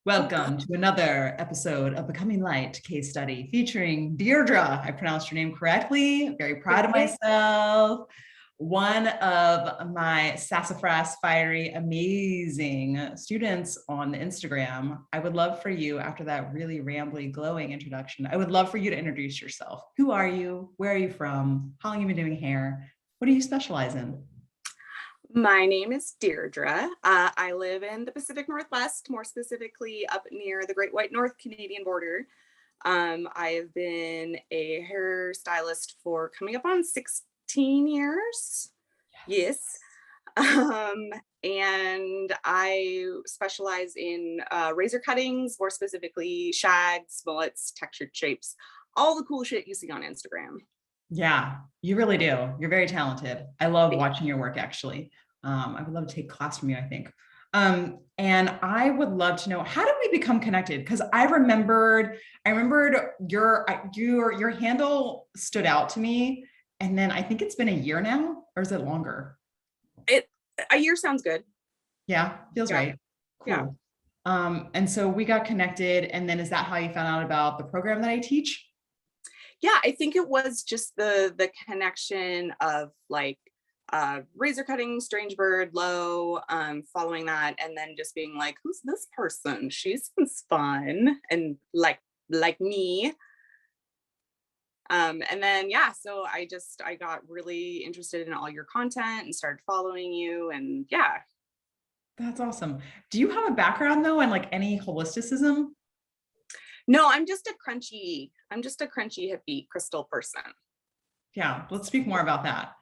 Welcome to another episode of Becoming Light case study featuring Deirdre. I pronounced your name correctly. Very proud of myself. One of my sassafras, fiery, amazing students on Instagram. I would love for you, after that really rambly, glowing introduction, I would love for you to introduce yourself. Who are you? Where are you from? How long have you been doing hair? What do you specialize in? My name is Deirdre. I live in the Pacific Northwest, more specifically up near the Great White North Canadian border. I have been a hairstylist for coming up on 16 years. Yes. And I specialize in razor cuttings, more specifically shags, mullets, textured shapes, all the cool shit you see on Instagram. Yeah, you really do. You're very talented. I love watching your work, actually. I would love to take a class from you, I think. And I would love to know, how did we become connected? Because I remembered your handle stood out to me. And then I think it's been a year now, or is it longer? A year sounds good. Yeah, feels right. Cool. Yeah. And so we got connected. And then is that how you found out about the program that I teach? Yeah, I think it was just the connection of like razor cutting, strange bird, low, following that, and then just being like, who's this person? She seems fun and like me. And then so I got really interested in all your content and started following you, and yeah. That's awesome. Do you have a background though in like any holisticism? No, I'm just a crunchy hippie crystal person. Yeah, let's speak more about that.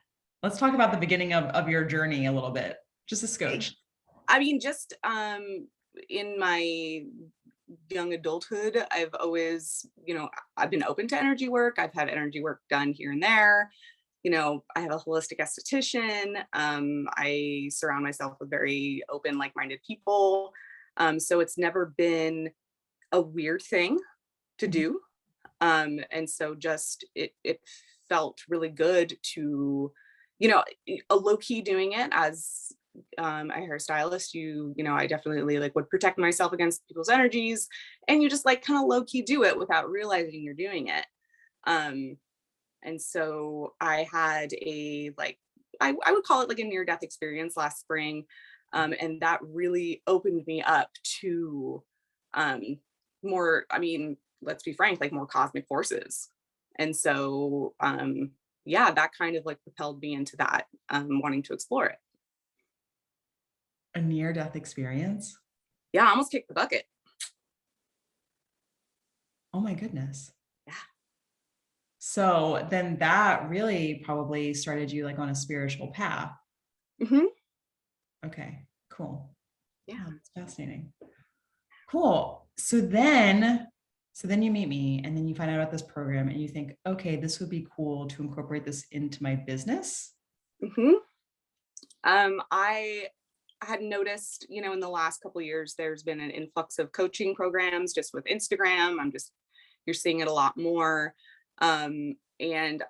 Let's talk about the beginning of your journey a little bit, just a scotch. I mean, just in my young adulthood, I've always, I've been open to energy work. I've had energy work done here and there. I have a holistic esthetician. I surround myself with very open, like-minded people. So it's never been a weird thing to do. And so just it felt really good to, a low-key doing it as a hairstylist. I definitely like would protect myself against people's energies, and you just like kind of low-key do it without realizing you're doing it. And so I had I would call it like a near-death experience last spring. And that really opened me up to more, let's be frank, like more cosmic forces. And so, that kind of like propelled me into that, wanting to explore it. A near-death experience? Yeah, I almost kicked the bucket. Oh my goodness. Yeah. So then that really probably started you like on a spiritual path. Mm-hmm. Okay, cool. Yeah, that's fascinating. Cool. So then you meet me and then you find out about this program and you think, okay, this would be cool to incorporate this into my business. Mm-hmm. I had noticed, in the last couple of years, there's been an influx of coaching programs just with Instagram. You're seeing it a lot more. And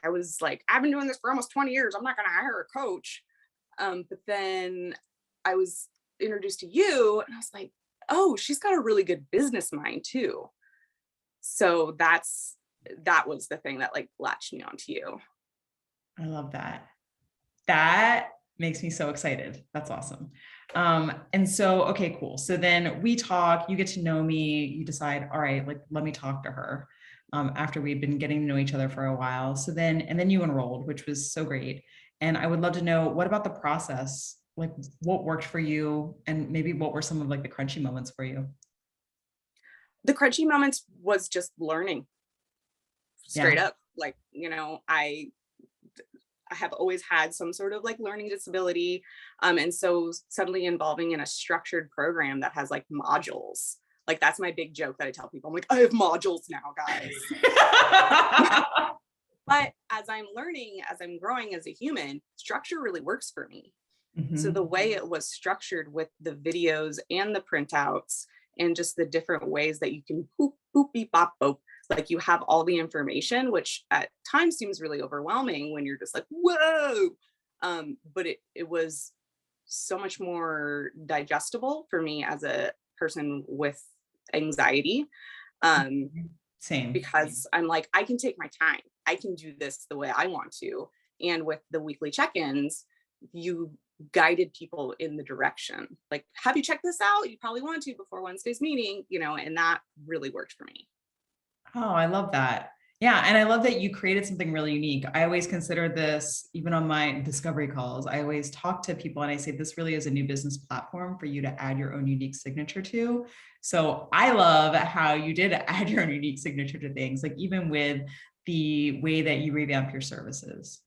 I was like, I've been doing this for almost 20 years. I'm not going to hire a coach. But then I was introduced to you and I was like, oh, she's got a really good business mind too. So that was the thing that like latched me onto you. I love that. That makes me so excited. That's awesome. And so, okay, cool. So then we talk, you get to know me, you decide, all right, like, let me talk to her, after we've been getting to know each other for a while. So then you enrolled, which was so great. And I would love to know, what about the process? Like, what worked for you, and maybe what were some of like the crunchy moments for you? The crunchy moments was just learning straight up. Like, I have always had some sort of like learning disability. And so suddenly involving in a structured program that has like modules, like that's my big joke that I tell people. I'm like, I have modules now, guys. But as I'm learning, as I'm growing as a human, structure really works for me. Mm-hmm. So the way it was structured with the videos and the printouts and just the different ways that you can boop, boop, beep, bop, boop, like you have all the information, which at times seems really overwhelming when you're just like, whoa. But it was so much more digestible for me as a person with anxiety. Same. Because I'm like, I can take my time. I can do this the way I want to. And with the weekly check-ins, you guided people in the direction. Like, have you checked this out? You probably want to before Wednesday's meeting, and that really worked for me. Oh, I love that. Yeah. And I love that you created something really unique. I always consider this, even on my discovery calls, I always talk to people and I say, this really is a new business platform for you to add your own unique signature to. So I love how you did add your own unique signature to things, like even with the way that you revamp your services.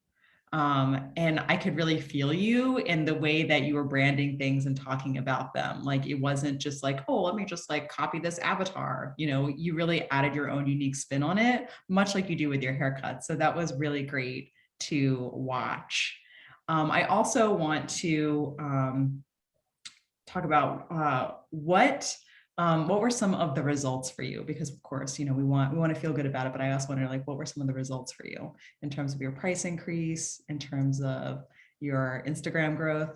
And I could really feel you in the way that you were branding things and talking about them. Like, it wasn't just like, oh, let me just like copy this avatar. You really added your own unique spin on it, much like you do with your haircut. So that was really great to watch. I also want to talk about what were some of the results for you? Because of course, we want to feel good about it, but I also wonder, like, what were some of the results for you in terms of your price increase, in terms of your Instagram growth?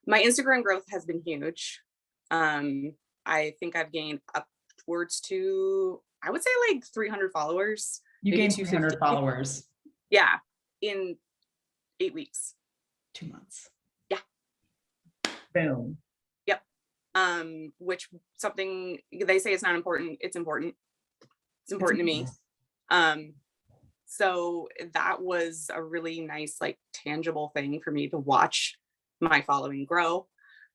My Instagram growth has been huge. I think I've gained upwards to, I would say, like 300 followers. You gained 300 followers. Yeah, in 8 weeks. 2 months. Yeah. Boom. Which something they say it's not important. It's important. It's important to me. So that was a really nice, like, tangible thing for me to watch my following grow.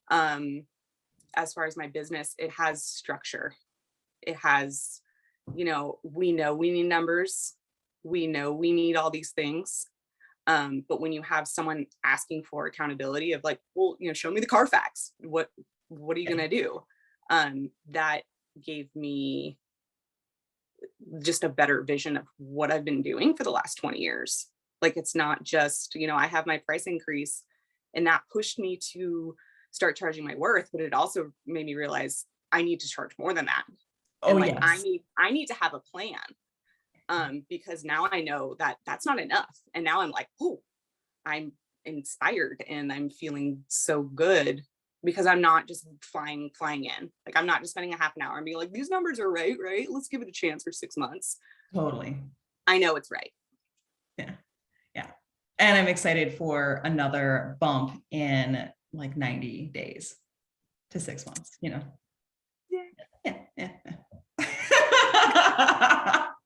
As far as my business, it has structure. It has, we know we need numbers. We know we need all these things. But when you have someone asking for accountability of like, well, show me the Carfax. What are you going to do? That gave me just a better vision of what I've been doing for the last 20 years. Like, it's not just, I have my price increase, and that pushed me to start charging my worth, but it also made me realize I need to charge more than that. Oh, and yes. I need to have a plan. Because now I know that that's not enough. And now I'm like, oh, I'm inspired and I'm feeling so good because I'm not just flying in. Like, I'm not just spending a half an hour and being like, these numbers are right? Let's give it a chance for 6 months. Totally. I know it's right. Yeah. Yeah. And I'm excited for another bump in like 90 days to 6 months, Yeah.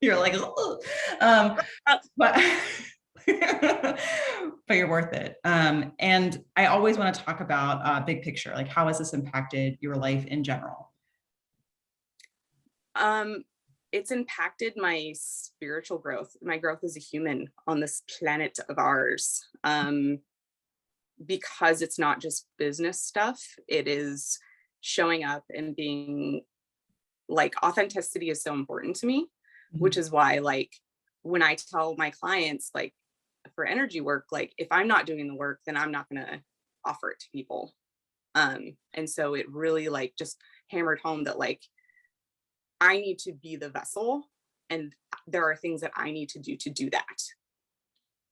You're like, but but you're worth it. And I always want to talk about big picture, like, how has this impacted your life in general? It's impacted my spiritual growth, my growth as a human on this planet of ours. Because it's not just business stuff, it is showing up and being like, authenticity is so important to me, which is why, like, when I tell my clients, like, for energy work, like, if I'm not doing the work, then I'm not going to offer it to people. And so it really, like, just hammered home that, like, I need to be the vessel, and there are things that I need to do that.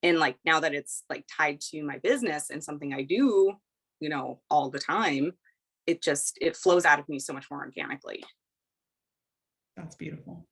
And like, now that it's like tied to my business and something I do, all the time, it flows out of me so much more organically. That's beautiful.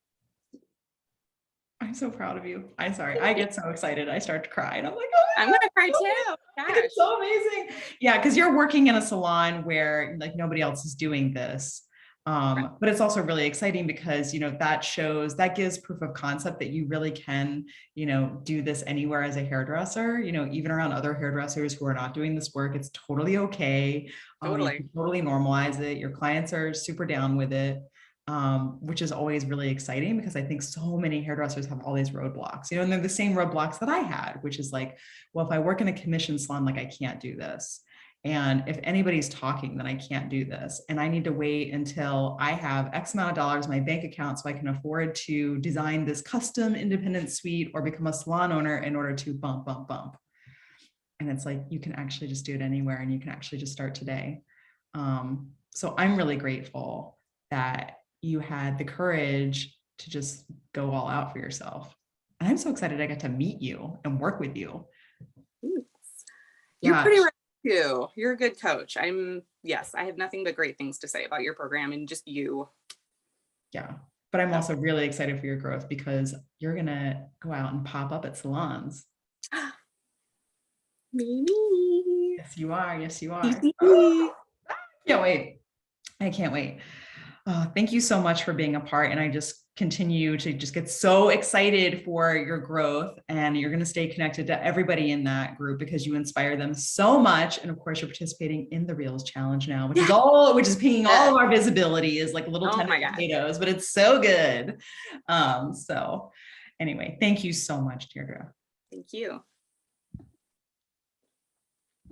I'm so proud of you. I'm sorry. I get so excited. I start to cry and I'm like, oh, I'm going to cry too. It's so amazing. Yeah. Cause you're working in a salon where like nobody else is doing this. But it's also really exciting because, that gives proof of concept that you really can, do this anywhere as a hairdresser, even around other hairdressers who are not doing this work. It's totally okay. Totally. You can totally normalize it. Your clients are super down with it. Which is always really exciting because I think so many hairdressers have all these roadblocks, and they're the same roadblocks that I had, which is like, well, if I work in a commission salon, like, I can't do this. And if anybody's talking, then I can't do this. And I need to wait until I have X amount of dollars in my bank account so I can afford to design this custom independent suite or become a salon owner in order to bump. And it's like, you can actually just do it anywhere, and you can actually just start today. So I'm really grateful that you had the courage to just go all out for yourself. And I'm so excited I got to meet you and work with you. You're pretty right too. You're a good coach. I'm yes, I have nothing but great things to say about your program and just you. Yeah. But I'm also really excited for your growth because you're going to go out and pop up at salons. Maybe. Yes, you are. Yes, you are. Can't wait. I can't wait. Thank you so much for being a part. And I just continue to just get so excited for your growth, and you're going to stay connected to everybody in that group because you inspire them so much. And of course you're participating in the Reels challenge now, which is pinging all of our visibility is like little tender potatoes, but it's so good. So anyway, thank you so much, Deirdre. Thank you.